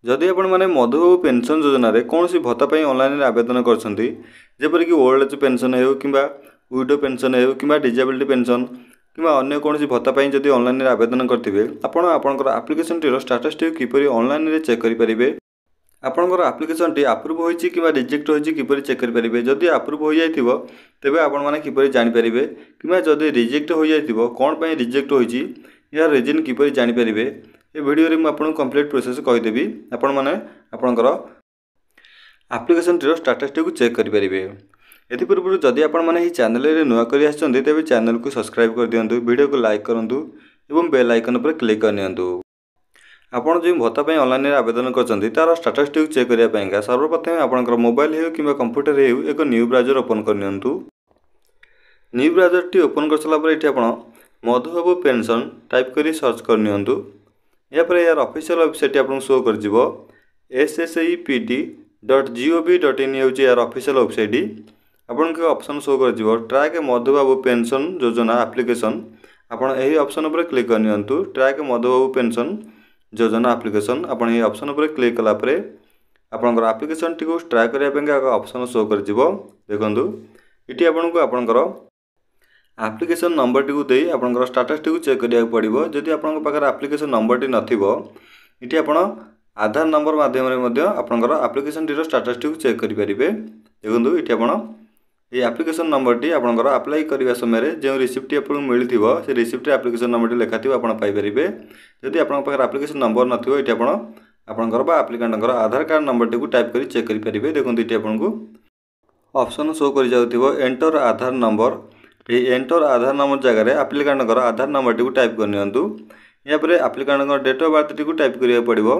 जदि आपण मैंने मधुबाबू पेंशन योजना रे कौन सी भत्ता ऑनलाइन आवेदन करछंती जेपरि कि ओल्ड एज पेंशन हो कि विडो पेंशन हो कि डिजेबिलिटी पेंशन कि अन्य कौन भत्ता जदि ऑनलाइन आवेदन करते आपण आपंकर आप्लिकेशन टी स्टाटस टी किपरि ऑनलाइन रे चेक करेंगे। आपंकर आप्लिकेशन टी अप्रूव होइछि कि रिजेक्ट होइछि किपरि चेक करेंगे। जदि अप्रूव हो जाइथिबो तेबे आपण माने किपरि जानि परिबे कि जदि रिजेक्ट हो जाइथिबो कोन पई रिजेक्ट होइछि या रीजन किपरि जानि परिबे। ए वीडियो रे म आपन कंप्लीट प्रोसेस कहिदेबी। आपण माने आपनकर आप्लिकेशन टी स्टाटस टी को चेक करि परिबे। एथि पूर्व जदि आपण माने ही चैनल रे नुआ करि आछन्ते तेबे चैनल को सब्सक्राइब कर दियंतु, वीडियो को लाइक करंतु एवं बेल आइकन पर क्लिक कर नियंतु। आपण जो भत्ता ऑनलाइन आवेदन करछन्ती तार स्टाटस टी चेक करिया पयंगा सर्वप्रथम आपनकर मोबाइल हो कि कंप्यूटर हो एक न्यू ब्राउजर ओपन कर नियंतु। न्यू ब्राउजर टी ओपन कर सला पर एठी आपण मधुबाबू पेंशन टाइप करी सर्च कर नियंतु। या पर यार ऑफिशियल वेबसाइट आपन शो कर जिवो sseipt.gov.in होची यार ऑफिशियल वेबसाइट। आपन के ऑप्शन शो कर जिवो ट्रैक मधुबाबू पेंशन योजना एप्लीकेशन। आपन एही ऑप्शन पर क्लिक कर नियंतु। ट्रैक मधुबाबू पेंशन योजना एप्लीकेशन आपन एही ऑप्शन पर क्लिक कला परे आपनकर एप्लीकेशन टी को ट्रैक करिया पेंगा ऑप्शन शो कर जिवो। देखंतु इटी आपन को आपनकर एप्लीकेशन नंबर टी को देई आपनकर स्टेटस टी को चेक करिया पड़िबो। जदि आपनकर पाकर एप्लीकेशन नंबर टी नथिबो इटी आपण आधार नंबर माध्यम रे मध्ये आपनकर एप्लीकेशन टी रो स्टेटस टी को चेक करि परिबे। देखंतु इटी आपण ये एप्लीकेशन नंबर टी आपनकर अप्लाई करबा समय रे जे रिसिप्ट टी आपन मिलिथिबो से रिसिप्ट रे एप्लीकेशन नंबर टी लेखाथिबो आपन पाई परिबे। जदि आपनकर पाकर एप्लीकेशन नंबर नथिबो इटी आपण आपनकर बा एप्लीकेंटकर आधार कार्ड नंबर टी को टाइप करि चेक करि परिबे। देखंतु इटी आपन को ऑप्शन शो करि जाउथिबो एंटर आधार नंबर। ये एंटर आधार नंबर जगह रे एप्लीकेंटकर आधार नंबर टी को टाइप कर नियंतु। या पर एप्लीकेंटकर डेट ऑफ बर्थ टी को टाइप करिया पड़िबो।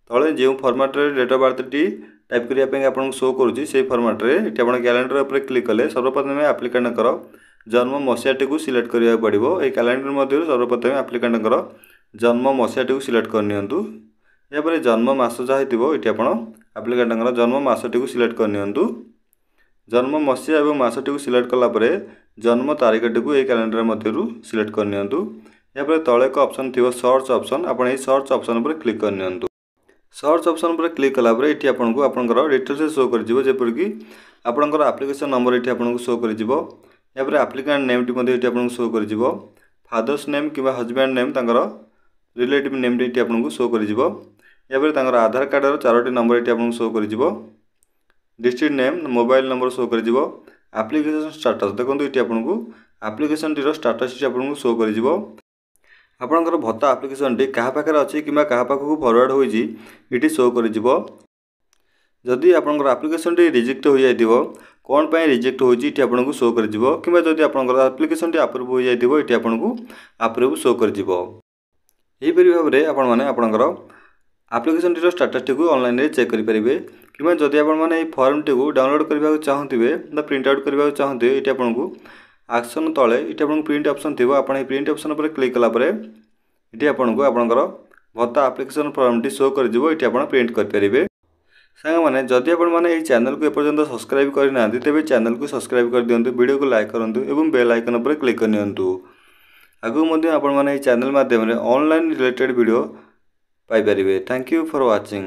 तळे जे फॉर्मेट रे डेट ऑफ बर्थ टी टाइप करिया पे आपन शो करूची से फॉर्मेट रे इटी आपन कैलेंडर ऊपर क्लिक कले सर्वप्रथम एप्लीकेंटकर जन्म मसिया टी को सिलेक्ट करिया पड़िबो। ए कैलेंडर मध्ये सर्वप्रथम एप्लीकेंटकर जन्म मसिया टी को सिलेक्ट कर नियंतु। या पर जन्म मास जा हेतिबो इटी आपन एप्लीकेंटकर जन्म मास टी को सिलेक्ट कर नियंतु। जन्म मसिया एवं मास टी को सिलेक्ट कला परे जन्म तारीख टी को ए कैलेंडर मध्ये सिलेक्ट कर नियंतु। या पर तळे को ऑप्शन थिबो सर्च ऑप्शन आपन ए सर्च ऑप्शन पर क्लिक कर नियंतु। सर्च ऑप्शन पर क्लिक कला परे इटी आपन को आपनकर डिटेल्स शो कर जिवो जेपर कि आपनकर एप्लीकेशन नंबर इटी आपन को शो कर जिवो। या पर एप्लीकेंट नेम टी मध्ये इटी आपन को शो कर जिवो। फादर्स नेम किबा हस्बैंड नेम तांकर रिलेटिव नेम टी आपन को शो कर जिवो। या पर तांकर आधार कार्ड रो चारोटी नंबर इटी आपन को शो कर जिवो। District name mobile number show कर जिवो। एप्लीकेशन स्टेटस देखंतु इटी आपन को एप्लीकेशन टी रो स्टेटस टी आपन को शो कर जिवो। आपनकर भत्ता एप्लीकेशन टी कहा पाखरे अछि किबा कहा पाखकु फॉरवर्ड होइछि इटी शो कर जिवो। जदि आपनकर एप्लीकेशन टी रिजेक्ट हो जाइथिबो कोन पय रिजेक्ट होइछि इटी आपन को शो कर जिवो। किबा जदि आपनकर एप्लीकेशन टी अप्रूव हो जाइथिबो इटी आपन को अप्रूव शो कर जिवो। एही परि भाबरे आपन माने आपनकर एप्लीकेशन टी रो स्टेटस टी को ऑनलाइन रे चेक करि परिबे। किबा जदि आपन माने ए फॉर्म टी को डाउनलोड करबा चाहथिबे बा प्रिंट आउट करबा चाहथिबे इटी आपन को एक्शन तळे इटी आपन प्रिंट ऑप्शन थिबो। आपन ए प्रिंट ऑप्शन पर क्लिक कला परे इटी आपन को आपनकर भत्ता एप्लीकेशन फॉर्म टी शो कर जिवो। इटी आपन प्रिंट कर परिबे। संग माने जदि आपन माने ए चैनल को एपर्यंत सब्सक्राइब करि नांती तेबे चैनल को सब्सक्राइब कर दियंतु, वीडियो को लाइक करंतु एवं बेल आइकन पर क्लिक कर नियंतु। आगु मध्ये आपन माने ए चैनल माध्यम रे ऑनलाइन रिलेटेड वीडियो पाई परिबे। Thank you for watching.